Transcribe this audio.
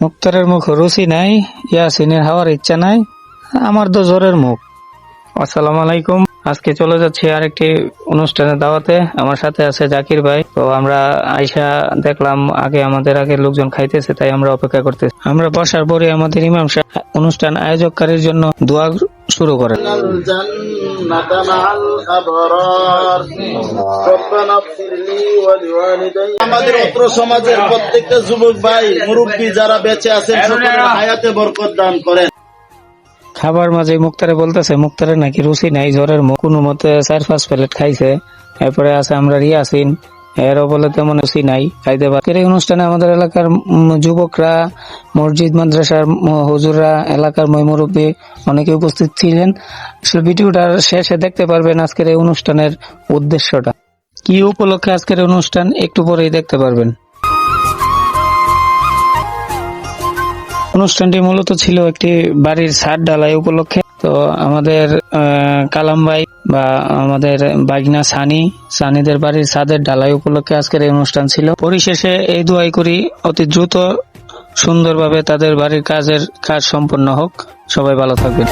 মুক্তারের মুখ রুচি নাই, ইয়াসিনের হওয়ার ইচ্ছা নাই, আমার তো জ্বরের মুখ। আসসালামু আলাইকুম। আজকে চলে যাচ্ছি আরেকটি অনুষ্ঠানের দাওয়াতে। আমার সাথে আছে জাকির ভাই। তো আমরা আইসা দেখলাম আমাদের আগে লোকজন খাইতেছে, তাই আমরা অপেক্ষা করতেছি। আমরা বসার পরে আমাদের ইমাম সাহেব অনুষ্ঠান আয়োজককারীর জন্য দোয়া শুরু করেন। আমাদের অত্র সমাজের প্রত্যেকটা যুবক ভাই মুরব্বী যারা বেঁচে আছেন সকলের হায়াতে বরকত দান করেন। খাবার মাঝে মুক্তারে বলতেছে মুক্তারের নাকি রুচি নাই, জ্বরের মুখ, কোনো মতে 4-5 প্লেট খাইছে। এরপরে আছে আমরা রিয়াসিন, এরও বলে তেমন রুচি নাই, খাইতে পারে। এই অনুষ্ঠানে আমাদের এলাকার যুবকরা, মসজিদ মাদ্রাসার হুজুররা, এলাকার মুরব্বী অনেকে উপস্থিত ছিলেন। ভিডিওটার শেষে দেখতে পারবেন আজকের এই অনুষ্ঠানের উদ্দেশ্যটা কি, উপলক্ষে আজকের অনুষ্ঠান একটু পরেই দেখতে পারবেন। অনুষ্ঠানটি মূলত ছিল একটি বাড়ির ছাদ ঢালাই উপলক্ষে। তো আমাদের কালাম ভাই বা আমাদের বাগনা সানিদের বাড়ির ছাদের ঢালাই উপলক্ষে আজকের এই অনুষ্ঠান ছিল। পরিশেষে এই দোয়াই করি অতি দ্রুত সুন্দরভাবে তাদের বাড়ির কাজ সম্পন্ন হোক। সবাই ভালো থাকবেন।